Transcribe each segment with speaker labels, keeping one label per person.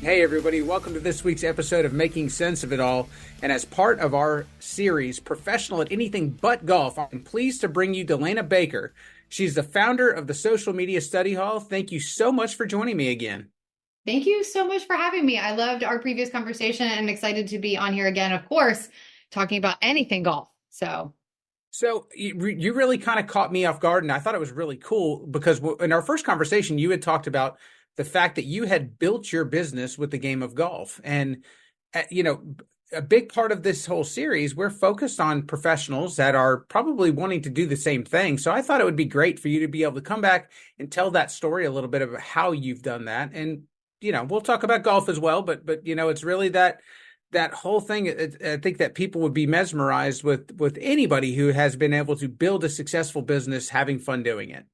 Speaker 1: Hey, everybody, welcome to this week's episode of Making Sense of It All. And as part of our series, Professional at Anything But Golf, I'm pleased to bring you Delaina Baker. She's the founder of the Social Media Study Hall. Thank you so much for joining me again.
Speaker 2: Thank you so much for having me. I loved our previous conversation and excited to be on here again, of course, talking about anything golf.
Speaker 1: So you really kind of caught me off guard, and I thought it was really cool because in our first conversation, you had talked about the fact that you had built your business with the game of golf. And, you know, a big part of this whole series, we're focused on professionals that are probably wanting to do the same thing. So I thought it would be great for you to be able to come back and tell that story a little bit of how you've done that. And, we'll talk about golf as well, but it's really that whole thing. I think that people would be mesmerized with anybody who has been able to build a successful business, having fun doing it.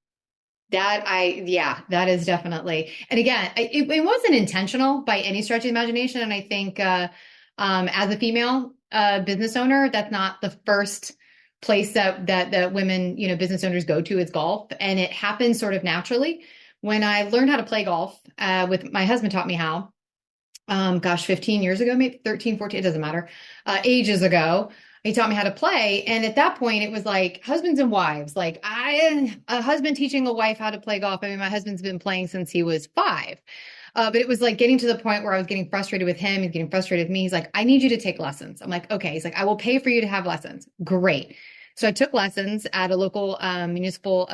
Speaker 2: Yeah, that is definitely. And again, it wasn't intentional by any stretch of the imagination. And I think as a female business owner, that's not the first place that women, business owners go to is golf. And it happens sort of naturally. When I learned how to play golf, with my husband taught me how. 15 years ago, maybe 13, 14, it doesn't matter, ages ago, he taught me how to play. And at that point, it was like husbands and wives, like a husband teaching a wife how to play golf. I mean, my husband's been playing since he was 5. But it was like getting to the point where I was getting frustrated with him and getting frustrated with me. He's like, I need you to take lessons. I'm like, okay. He's like, I will pay for you to have lessons. Great. So I took lessons at a local municipal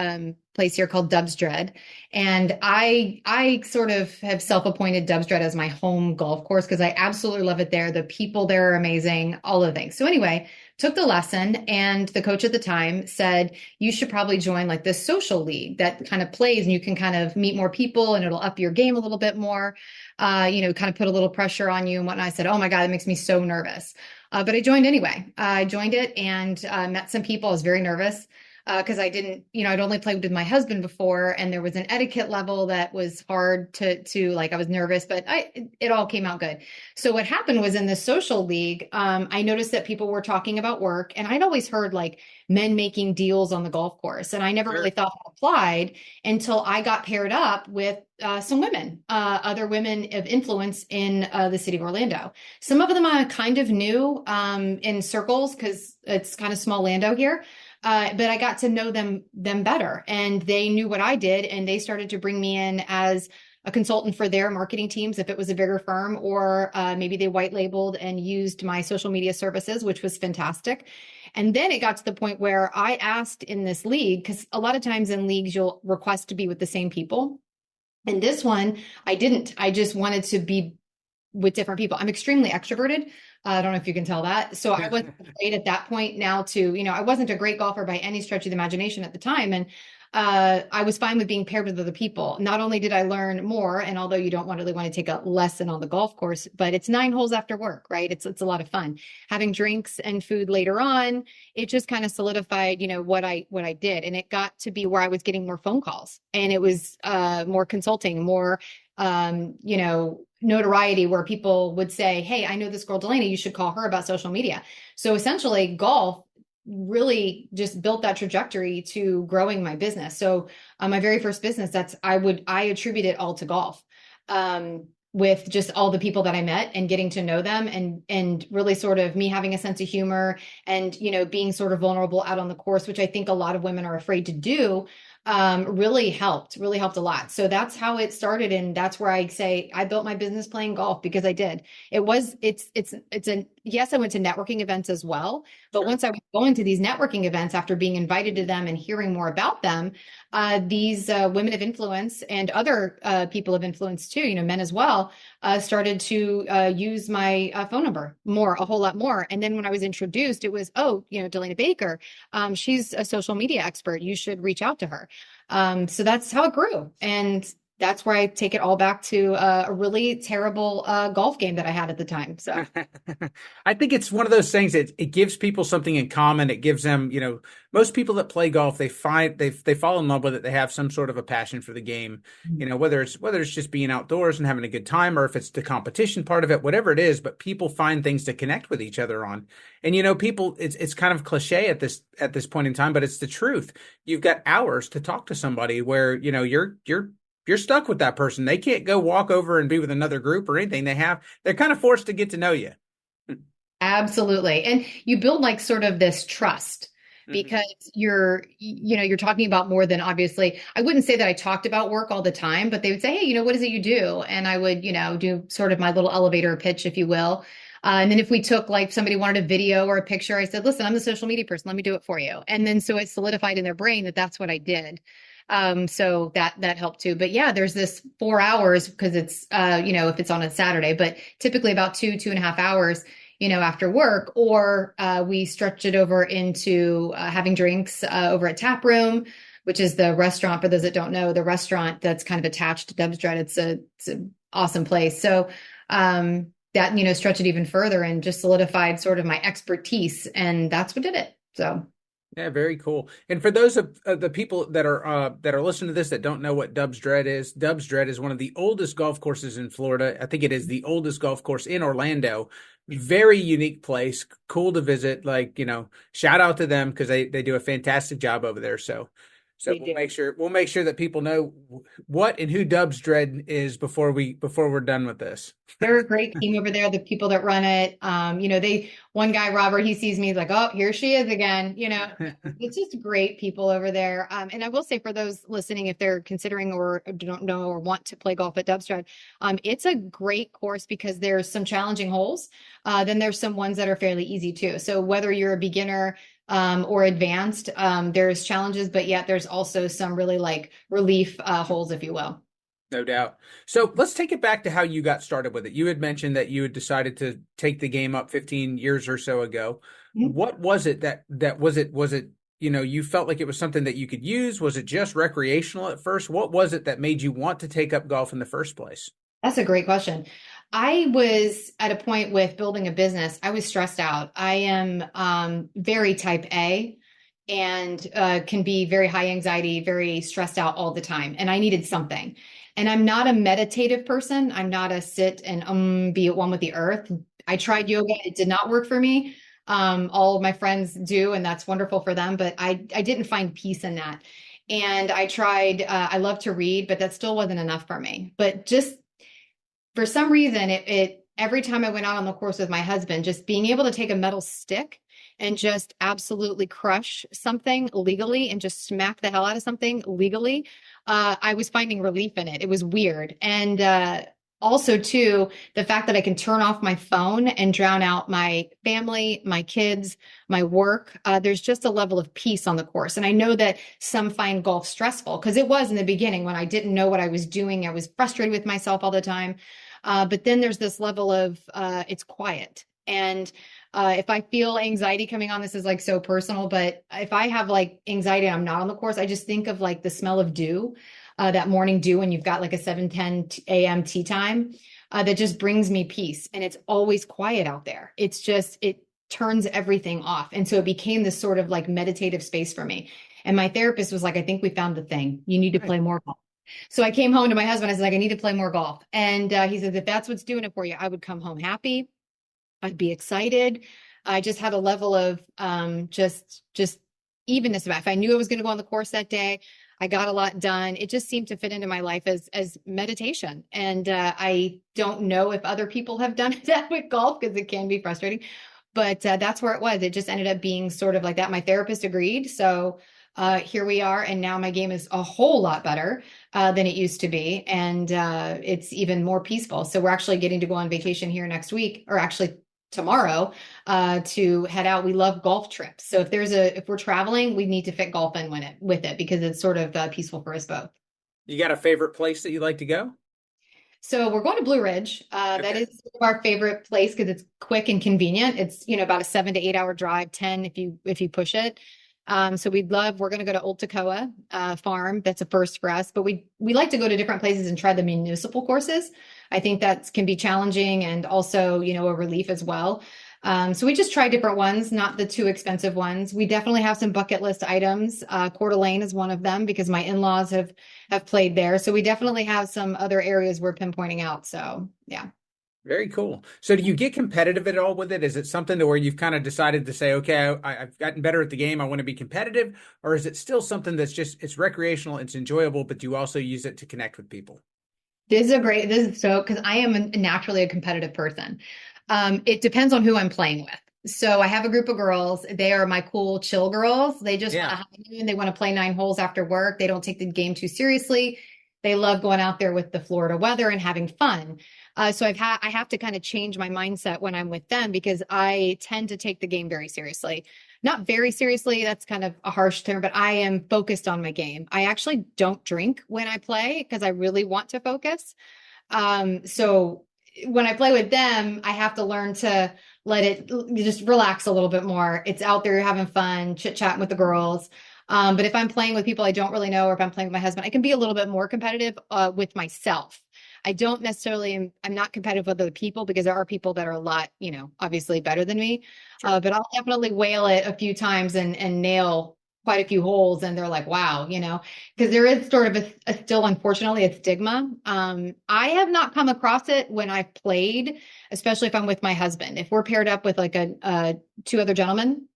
Speaker 2: place here called Dubs Dread. And I sort of have self-appointed Dubs Dread as my home golf course because I absolutely love it there. The people there are amazing, all of the things. So anyway, took the lesson, and the coach at the time said, you should probably join like this social league that kind of plays and you can kind of meet more people and it'll up your game a little bit more, kind of put a little pressure on you and whatnot. I said, oh my God, it makes me so nervous. But I joined anyway. I joined it and met some people. I was very nervous because I didn't, I'd only played with my husband before, and there was an etiquette level that was hard to like. I was nervous, but it all came out good. So what happened was in the social league, I noticed that people were talking about work, and I'd always heard like men making deals on the golf course, and I never
Speaker 1: Sure.
Speaker 2: really thought it applied until I got paired up with some women, other women of influence in the city of Orlando. Some of them I kind of knew in circles because it's kind of small Lando here. But I got to know them better, and they knew what I did, and they started to bring me in as a consultant for their marketing teams if it was a bigger firm, or maybe they white labeled and used my social media services, which was fantastic. And then it got to the point where I asked in this league, because a lot of times in leagues you'll request to be with the same people. And this one, I didn't. I just wanted to be with different people. I'm extremely extroverted. I don't know if you can tell that. So I wasn't afraid at that point now to, I wasn't a great golfer by any stretch of the imagination at the time. And I was fine with being paired with other people. Not only did I learn more, and although you don't really want to take a lesson on the golf course, but it's 9 holes after work, right? It's a lot of fun. Having drinks and food later on, it just kind of solidified, what I did. And it got to be where I was getting more phone calls, and it was more consulting, more notoriety, where people would say, hey, I know this girl, Delaina, you should call her about social media. So essentially golf really just built that trajectory to growing my business. So my very first business, I attribute it all to golf. With just all the people that I met and getting to know them, and really sort of me having a sense of humor and, being sort of vulnerable out on the course, which I think a lot of women are afraid to do, really helped a lot. So that's how it started. And that's where I say I built my business playing golf, because I did. Yes, I went to networking events as well. But
Speaker 1: Sure.
Speaker 2: once I was going to these networking events after being invited to them and hearing more about them, these women of influence and other people of influence too, men as well, started to use my phone number a whole lot more. And then when I was introduced, it was, oh, Delaina Baker, she's a social media expert. You should reach out to her. So that's how it grew. And that's where I take it all back to a really terrible golf game that I had at the time. So
Speaker 1: I think it's one of those things that it gives people something in common. It gives them, most people that play golf, they fall in love with it. They have some sort of a passion for the game, whether it's just being outdoors and having a good time, or if it's the competition part of it, whatever it is, but people find things to connect with each other on. And, people, it's kind of cliche at this point in time, but it's the truth. You've got hours to talk to somebody where, you're you're stuck with that person. They can't go walk over and be with another group or anything. They're kind of forced to get to know you.
Speaker 2: Absolutely. And you build like sort of this trust
Speaker 1: Hmm.
Speaker 2: because you're talking about more than obviously, I wouldn't say that I talked about work all the time, but they would say, hey, what is it you do? And I would, do sort of my little elevator pitch, if you will. And then if we took like somebody wanted a video or a picture, I said, listen, I'm the social media person. Let me do it for you. And then so it solidified in their brain that that's what I did. So that helped too. But yeah, there's this 4 hours because it's, if it's on a Saturday, but typically about 2.5 hours after work, or we stretch it over into having drinks over at Tap Room, which is the restaurant, for those that don't know, the restaurant that's kind of attached to Deb's Dread. It's an awesome place. So that, stretch it even further and just solidified sort of my expertise. And that's what did it. So
Speaker 1: Yeah, very cool. And for those of the people that are listening to this that don't know what Dubs Dread is one of the oldest golf courses in Florida. I think it is the oldest golf course in Orlando. Very unique place, cool to visit. Like, shout out to them because they do a fantastic job over there. So
Speaker 2: they
Speaker 1: we'll
Speaker 2: do.
Speaker 1: make sure that people know what and who Dubs Dread is before we're done with this.
Speaker 2: They're a great team over there, the people that run it. One guy, Robert, he sees me, he's like, oh, here she is again. It's just great people over there. And I will say for those listening, if they're considering or don't know or want to play golf at Dubstrad, it's a great course because there's some challenging holes. Then there's some ones that are fairly easy too. So whether you're a beginner, or advanced, there's challenges, but yet there's also some really like relief, holes, if you will.
Speaker 1: No doubt. So let's take it back to how you got started with it. You had mentioned that you had decided to take the game up 15 years or so ago. What was it that was it, you felt like it was something that you could use? Was it just recreational at first? What was it that made you want to take up golf in the first place?
Speaker 2: That's a great question. I was at a point with building a business. I was stressed out. I am very type A and can be very high anxiety, very stressed out all the time. And I needed something. And I'm not a meditative person. I'm not a sit and be at one with the earth. I tried yoga. It did not work for me. All of my friends do, and that's wonderful for them. But I didn't find peace in that. And I tried, I love to read, but that still wasn't enough for me. But just for some reason, it every time I went out on the course with my husband, just being able to take a metal stick and just absolutely crush something legally and just smack the hell out of something legally, I was finding relief in it. It was weird. And also, too, the fact that I can turn off my phone and drown out my family, my kids, my work. There's just a level of peace on the course. And I know that some find golf stressful because it was in the beginning when I didn't know what I was doing. I was frustrated with myself all the time. But then there's this level of it's quiet. And if I feel anxiety coming on, this is like so personal, but if I have like anxiety and I'm not on the course, I just think of like the smell of dew, that morning dew when you've got like a 7:10 a.m. tea time, that just brings me peace. And it's always quiet out there. It's just, it turns everything off. And so it became this sort of like meditative space for me. And my therapist was like, I think we found the thing. You need to
Speaker 1: Right.
Speaker 2: play more golf. So I came home to my husband. I said, like, I need to play more golf. And he says, if that's what's doing it for you, I would come home happy. I'd be excited. I just had a level of just evenness about it. If I knew I was going to go on the course that day, I got a lot done. It just seemed to fit into my life as meditation. And I don't know if other people have done that with golf because it can be frustrating. But that's where it was. It just ended up being sort of like that. My therapist agreed. So here we are. And now my game is a whole lot better than it used to be. And it's even more peaceful. So we're actually getting to go on vacation here next week, or actually tomorrow, to head out. We love golf trips. So if we're traveling, we need to fit golf in with it because it's sort of peaceful for us both.
Speaker 1: You got a favorite place that you like to go?
Speaker 2: So we're going to Blue Ridge. That
Speaker 1: Okay.
Speaker 2: is sort of our favorite place because it's quick and convenient. It's about a 7 to 8 hour drive, 10 if you push it. So we're going to go to Old Toccoa Farm. That's a first for us, but we like to go to different places and try the municipal courses. I think that can be challenging and also, a relief as well. So we just try different ones, not the too expensive ones. We definitely have some bucket list items. Coeur d'Alene is one of them because my in-laws have played there. So we definitely have some other areas we're pinpointing out. So yeah.
Speaker 1: Very cool. So do you get competitive at all with it? Is it something to where you've kind of decided to say, okay, I've gotten better at the game, I want to be competitive, or is it still something that's just it's recreational, it's enjoyable, but you also use it to connect with people?
Speaker 2: This is so, because I am naturally a competitive person. It depends on who I'm playing with. So I have a group of girls. They are my cool, chill girls. They just want
Speaker 1: Yeah.
Speaker 2: to have fun. They want to play 9 holes after work. They don't take the game too seriously. They love going out there with the Florida weather and having fun. So I have to kind of change my mindset when I'm with them because I tend to take the game very seriously. Not very seriously, that's kind of a harsh term, but I am focused on my game. I actually don't drink when I play because I really want to focus. So when I play with them, I have to learn to let it just relax a little bit more. It's out there, you're having fun, chit chatting with the girls. But if I'm playing with people I don't really know, or if I'm playing with my husband, I can be a little bit more competitive with myself. I don't necessarily, I'm not competitive with other people because there are people that are a lot, obviously better than me.
Speaker 1: Sure.
Speaker 2: But I'll definitely whale it a few times and nail quite a few holes. And they're like, wow, because there is sort of a still, unfortunately, a stigma. I have not come across it when I've played, especially if I'm with my husband. If we're paired up with like two other gentlemen,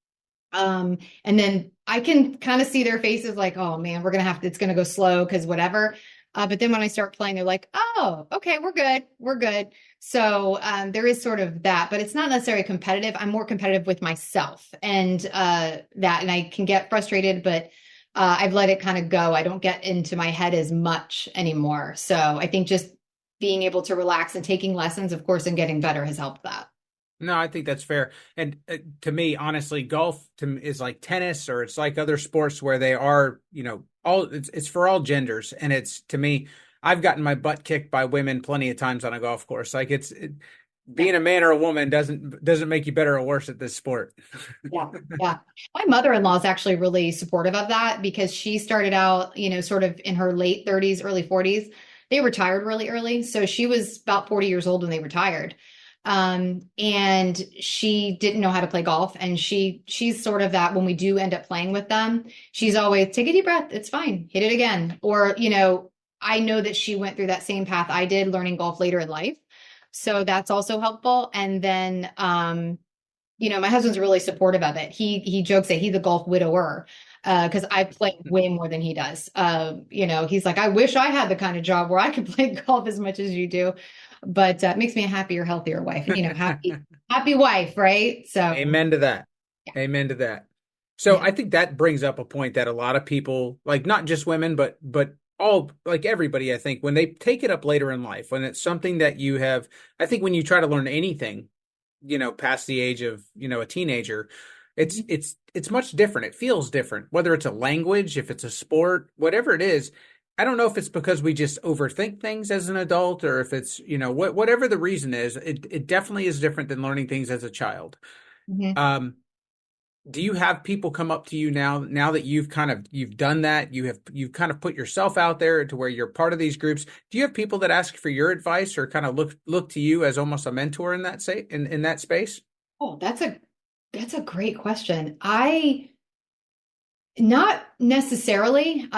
Speaker 2: and then I can kind of see their faces like, oh man, it's gonna go slow because whatever. But then when I start playing, they're like, oh, okay, we're good, we're good. So there is sort of that, but it's not necessarily competitive. I'm more competitive with myself and I can get frustrated, but I've let it kind of go. I don't get into my head as much anymore. So I think just being able to relax and taking lessons, of course, and getting better has helped that.
Speaker 1: No, I think that's fair. And to me, honestly, is like tennis, or it's like other sports where they are, all it's for all genders. And it's to me, I've gotten my butt kicked by women plenty of times on a golf course. Like
Speaker 2: Yeah.
Speaker 1: being a man or a woman doesn't make you better or worse at this sport.
Speaker 2: Yeah, yeah. My mother-in-law is actually really supportive of that because she started out, sort of in her late 30s, early 40s. They retired really early. So she was about 40 years old when they retired. And she didn't know how to play golf. And she's sort of that when we do end up playing with them, she's always take a deep breath. It's fine. Hit it again. Or, I know that she went through that same path I did learning golf later in life. So that's also helpful. And then, my husband's really supportive of it. He jokes that he's a golf widower because I play way more than he does. He's like, I wish I had the kind of job where I could play golf as much as you do, but it makes me a happier, healthier wife. Happy wife, right? So
Speaker 1: Amen to that.
Speaker 2: yeah,
Speaker 1: Amen to that. So
Speaker 2: yeah.
Speaker 1: I think that brings up a point that a lot of people, like not just women, but all like everybody, I think when they take it up later in life, when it's something that you have, I think when you try to learn anything, past the age of, a teenager, it's
Speaker 2: Mhm.
Speaker 1: it's it's much different. It feels different, whether it's a language, if it's a sport, whatever it is. I don't know if it's because we just overthink things as an adult, or if it's, whatever the reason is, it definitely is different than learning things as a child.
Speaker 2: Mhm.
Speaker 1: Um, do you have people come up to you now that you've done that, you've kind of put yourself out there to where you're part of these groups? Do you have people that ask for your advice or kind of look to you as almost a mentor in that say in that space?
Speaker 2: Oh, that's a great question. I Not necessarily.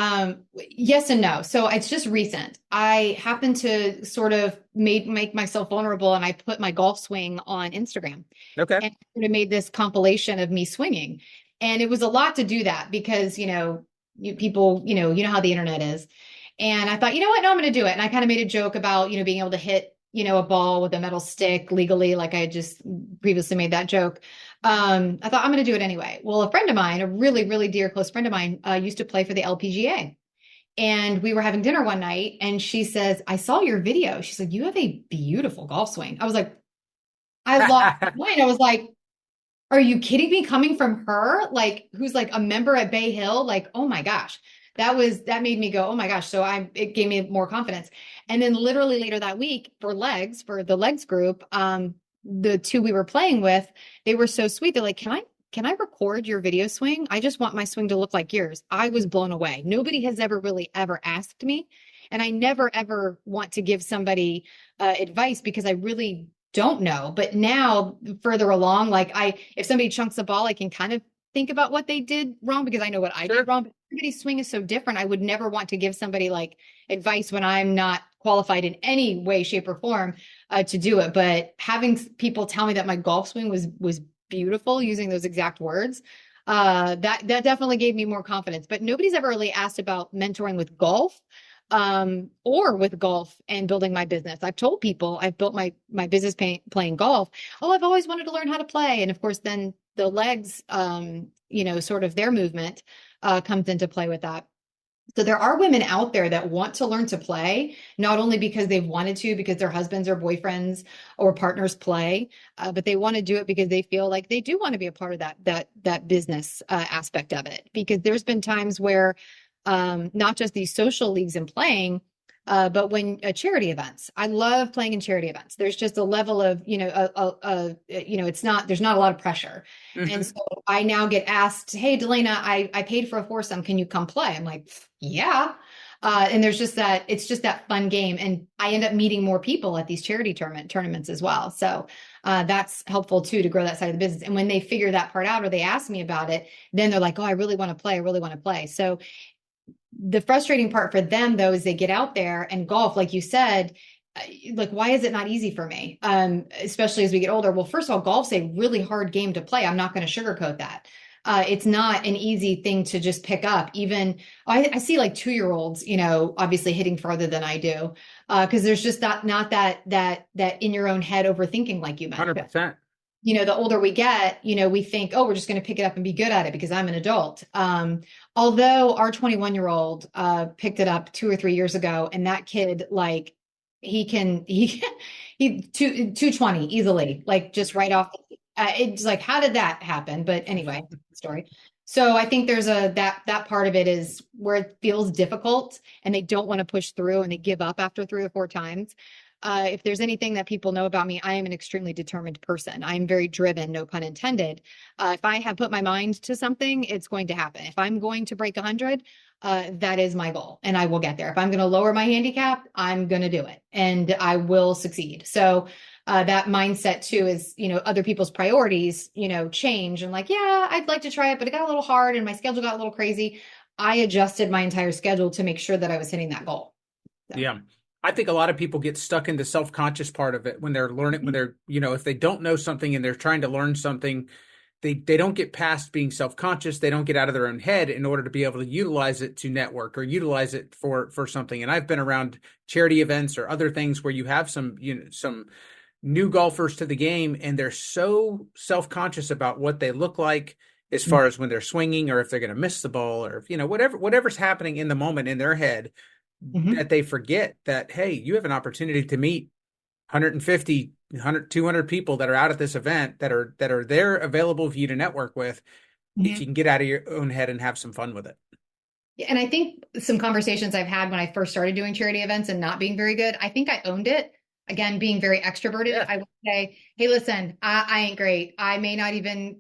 Speaker 2: Yes and no. So it's just recent. I happened to sort of make myself vulnerable, and I put my golf swing on Instagram,
Speaker 1: Okay.
Speaker 2: and sort of made this compilation of me swinging. And it was a lot to do that because people, how the internet is. And I thought, you know what? No, I'm going to do it. And I kind of made a joke about being able to hit a ball with a metal stick legally, like I had just previously made that joke. I thought I'm going to do it anyway. Well, a friend of mine, a really, really dear close friend of mine, used to play for the LPGA. And we were having dinner one night and she says, I saw your video. She's like, you have a beautiful golf swing. I was like, I lost my mind. I was like, are you kidding me? Coming from her, like who's like a member at Bay Hill, like, oh my gosh. That made me go, oh my gosh. So it gave me more confidence. And then literally later that week for the legs group, the two we were playing with, they were so sweet. They're like, can I record your video swing? I just want my swing to look like yours. I was blown away. Nobody has ever really ever asked me. And I never ever want to give somebody advice because I really don't know. But now further along, like if somebody chunks the ball, I can kind of think about what they did wrong because I know what I did
Speaker 1: Sure.
Speaker 2: wrong. But everybody's swing is so different. I would never want to give somebody like advice when I'm not qualified in any way, shape, or form to do it. But having people tell me that my golf swing was beautiful, using those exact words, that definitely gave me more confidence. But nobody's ever really asked about mentoring with golf, or with golf and building my business. I've told people I've built my business playing golf. Oh, I've always wanted to learn how to play. And of course, then the legs, sort of their movement comes into play with that. So there are women out there that want to learn to play, not only because they've wanted to, because their husbands or boyfriends or partners play, but they want to do it because they feel like they do want to be a part of that business aspect of it. Because there's been times where not just these social leagues and playing, but when charity events, I love playing in charity events. There's just a level of, it's not, there's not a lot of pressure. And
Speaker 1: Hmm.
Speaker 2: so I now get asked, hey, Delaina, I paid for a foursome. Can you come play? I'm like, yeah. And there's just that, it's just that fun game. And I end up meeting more people at these charity tournaments as well. So that's helpful too, to grow that side of the business. And when they figure that part out or they ask me about it, then they're like, oh, I really want to play. I really want to play. So the frustrating part for them though is they get out there and golf, like you said, like why is it not easy for me, especially as we get older? Well, first of all, golf's a really hard game to play. I'm not going to sugarcoat that. It's not an easy thing to just pick up. Even I see like 2-year-olds, obviously hitting farther than I do, because there's just not that in your own head overthinking like you mentioned.
Speaker 1: 100%.
Speaker 2: The older we get, we think, oh, we're just going to pick it up and be good at it because I'm an adult. Although our 21-year-old picked it up 2 or 3 years ago, and that kid, like, he 220 easily, like just right off. It's like, how did that happen? But anyway, story. So I think there's that part of it is where it feels difficult and they don't want to push through and they give up after 3 or 4 times. If there's anything that people know about me, I am an extremely determined person. I'm very driven, no pun intended. If I have put my mind to something, it's going to happen. If I'm going to break 100, that is my goal and I will get there. If I'm going to lower my handicap, I'm going to do it and I will succeed. So that mindset too is, other people's priorities, change and like, yeah, I'd like to try it, but it got a little hard and my schedule got a little crazy. I adjusted my entire schedule to make sure that I was hitting that goal. So.
Speaker 1: Yeah. I think a lot of people get stuck in the self-conscious part of it when they're learning, when they're, if they don't know something and they're trying to learn something, they don't get past being self-conscious. They don't get out of their own head in order to be able to utilize it to network or utilize it for something. And I've been around charity events or other things where you have some new golfers to the game and they're so self-conscious about what they look like as far as when they're swinging or if they're going to miss the ball or whatever's happening in the moment in their head,
Speaker 2: Mm-hmm.
Speaker 1: that they forget that, hey, you have an opportunity to meet 150, 100, 200 people that are out at this event that are there available for you to network with if
Speaker 2: Mm-hmm.
Speaker 1: you can get out of your own head and have some fun with it.
Speaker 2: And I think some conversations I've had when I first started doing charity events and not being very good, I think I owned it. Again, being very extroverted,
Speaker 1: Yeah.
Speaker 2: I would say, hey, listen, I ain't great. I may not even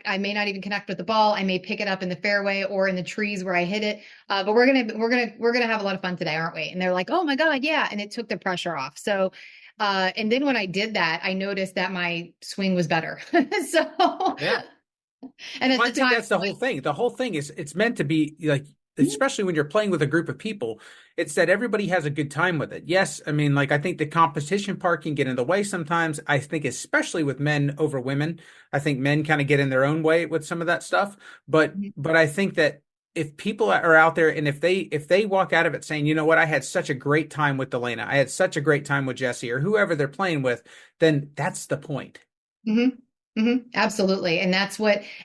Speaker 2: I may not even connect with the ball. I may pick it up in the fairway or in the trees where I hit it. But we're gonna have a lot of fun today, aren't we? And they're like, oh my God, yeah. And it took the pressure off. So and then when I did that, I noticed that my swing was better. So
Speaker 1: Yeah.
Speaker 2: and at
Speaker 1: Well, I
Speaker 2: the
Speaker 1: think
Speaker 2: time,
Speaker 1: that's the whole thing. The whole thing is it's meant to be like, especially when you're playing with a group of people, it's that everybody has a good time with it. Yes, I mean, like I think the competition part can get in the way sometimes. I think especially with men over women, I think men kind of get in their own way with some of that stuff. But I think that if people are out there and if they walk out of it saying, you know what, I had such a great time with Delaina, I had such a great time with Jesse or whoever they're playing with, then that's the point.
Speaker 2: Absolutely. And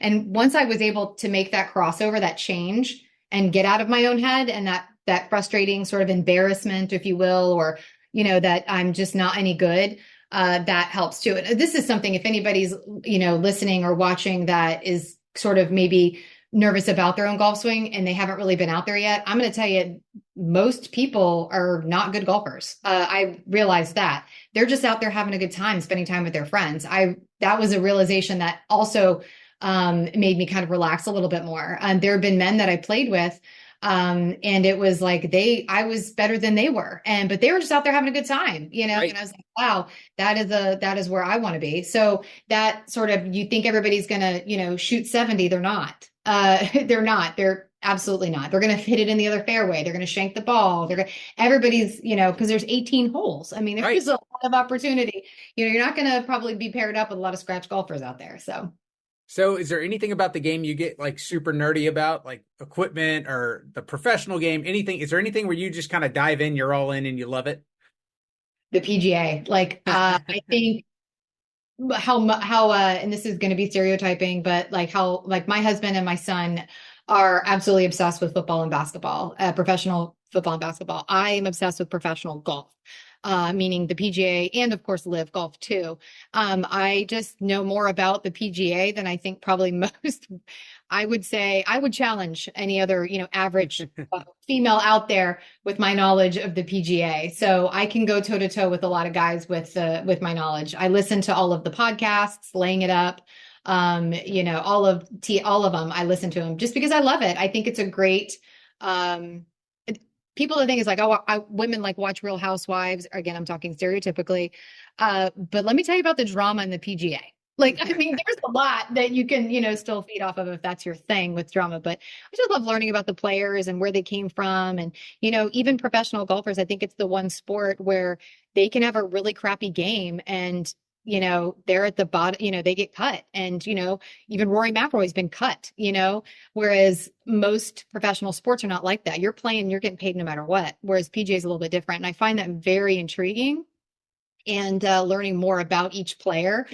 Speaker 2: and once I was able to make that crossover, that change and get out of my own head and that frustrating sort of embarrassment, if you will, or, that I'm just not any good, that helps too. And this is something, if anybody's, listening or watching that is sort of maybe nervous about their own golf swing and they haven't really been out there yet, I'm going to tell you, most people are not good golfers. I realized that they're just out there having a good time, spending time with their friends. That was a realization that also made me kind of relax a little bit more. There have been men that I played with, and it was like I was better than they were, but they were just out there having a good time,
Speaker 1: Right.
Speaker 2: And I was like, wow, that is where I want to be. So that sort of, you think everybody's gonna, shoot 70, they're not. They're not. They're Absolutely not. They're going to hit it in the other fairway. They're going to shank the ball. Everybody's, because there's 18 holes. I mean,
Speaker 1: Right.
Speaker 2: there's a lot of opportunity. You're not going to probably be paired up with a lot of scratch golfers out there. So.
Speaker 1: So is there anything about the game you get like super nerdy about, like equipment or the professional game? Anything? Is there anything where you just kind of dive in, you're all in and you love it?
Speaker 2: The PGA, I think and this is going to be stereotyping, but like how like my husband and my son are absolutely obsessed with football and basketball, professional football and basketball. I am obsessed with professional golf, meaning the PGA and of course live golf too. I just know more about the PGA than I think probably most. I would say I would challenge any other, average female out there with my knowledge of the PGA. So I can go toe to toe with a lot of guys with my knowledge. I listen to all of the podcasts, laying it up. All of them. I listen to them just because I love it. I think it's a great. People think it's like, oh, women like watch Real Housewives. Again, I'm talking stereotypically. But let me tell you about the drama in the PGA. Like, I mean, there's a lot that you can, still feed off of if that's your thing with drama. But I just love learning about the players and where they came from. And, even professional golfers, I think it's the one sport where they can have a really crappy game and, they're at the bottom, they get cut. And, even Rory McIlroy's been cut, whereas most professional sports are not like that. You're playing, you're getting paid no matter what. Whereas PGA is a little bit different. And I find that very intriguing and learning more about each player.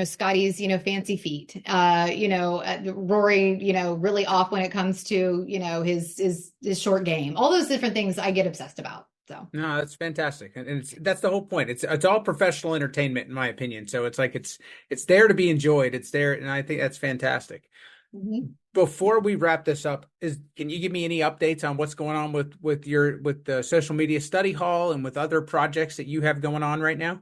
Speaker 2: Scotty's, fancy feet, Rory, really off when it comes to, his short game, all those different things I get obsessed about. So.
Speaker 1: No, that's fantastic, and that's the whole point. It's all professional entertainment, in my opinion. So it's like it's there to be enjoyed. It's there, and I think that's fantastic.
Speaker 2: Mm-hmm.
Speaker 1: Before we wrap this up, can you give me any updates on what's going on with the social media study hall and with other projects that you have going on right now?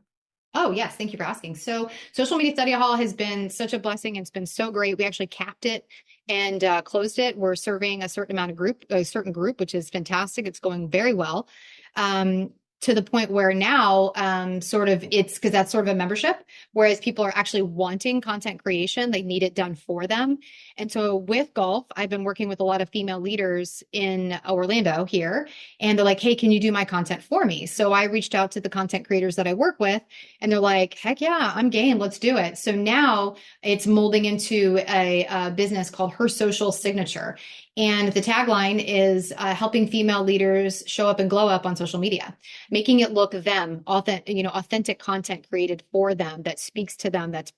Speaker 2: Oh, yes. Thank you for asking. So Social Media Study Hall has been such a blessing. It's been so great. We actually capped it and closed it. We're serving a certain group, which is fantastic. It's going very well. To the point where now it's because that's sort of a membership, whereas people are actually wanting content creation. They need it done for them. And so with golf, I've been working with a lot of female leaders in Orlando here, and they're like, hey, can you do my content for me? So I reached out to the content creators that I work with, and they're like, heck yeah, I'm game. Let's do it. So now it's molding into a business called Her Social Signature. And the tagline is helping female leaders show up and glow up on social media, making it look them, authentic content created for them that speaks to them, that's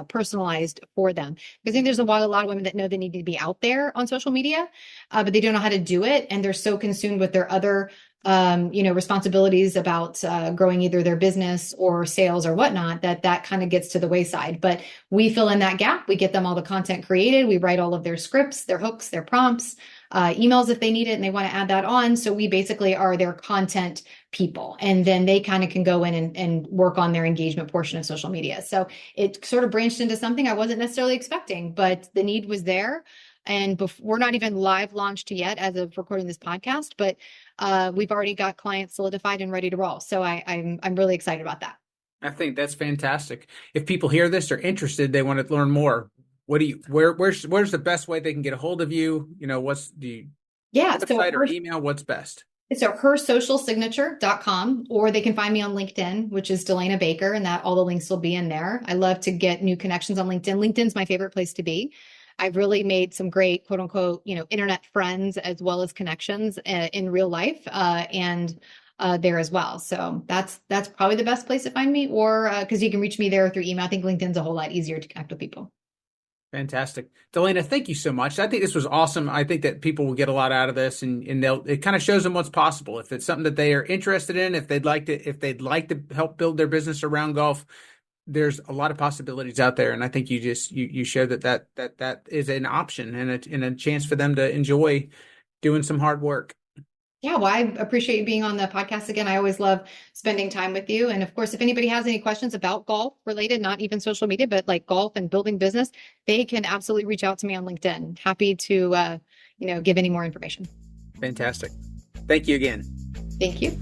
Speaker 2: personalized for them. Because I think there's a lot of women that know they need to be out there on social media, but they don't know how to do it, and they're so consumed with their other responsibilities about growing either their business or sales or whatnot, that kind of gets to the wayside. But we fill in that gap. We get them all the content created. We write all of their scripts, their hooks, their prompts, emails if they need it and they want to add that on. So we basically are their content people. And then they kind of can go in and work on their engagement portion of social media. So it sort of branched into something I wasn't necessarily expecting, but the need was there. And we're not even live launched yet as of recording this podcast, but we've already got clients solidified and ready to roll. So I'm really excited about that.
Speaker 1: I think that's fantastic. If people hear this, are interested, they want to learn more. Where's the best way they can get a hold of you? What's the website or email? What's best?
Speaker 2: So hersocialsignature.com, or they can find me on LinkedIn, which is Delaina Baker, and that all the links will be in there. I love to get new connections on LinkedIn. LinkedIn's my favorite place to be. I've really made some great quote unquote, internet friends as well as connections in real life and there as well. So that's probably the best place to find me, or because you can reach me there through email. I think LinkedIn's a whole lot easier to connect with people.
Speaker 1: Fantastic. Delaina, thank you so much. I think this was awesome. I think that people will get a lot out of this, and it kind of shows them what's possible. If it's something that they are interested in, if they'd like to help build their business around golf, there's a lot of possibilities out there. And I think you showed that is an option and a chance for them to enjoy doing some hard work.
Speaker 2: Yeah, well, I appreciate you being on the podcast again. I always love spending time with you. And of course, if anybody has any questions about golf related, not even social media, but like golf and building business, they can absolutely reach out to me on LinkedIn. Happy to, give any more information.
Speaker 1: Fantastic. Thank you again.
Speaker 2: Thank you.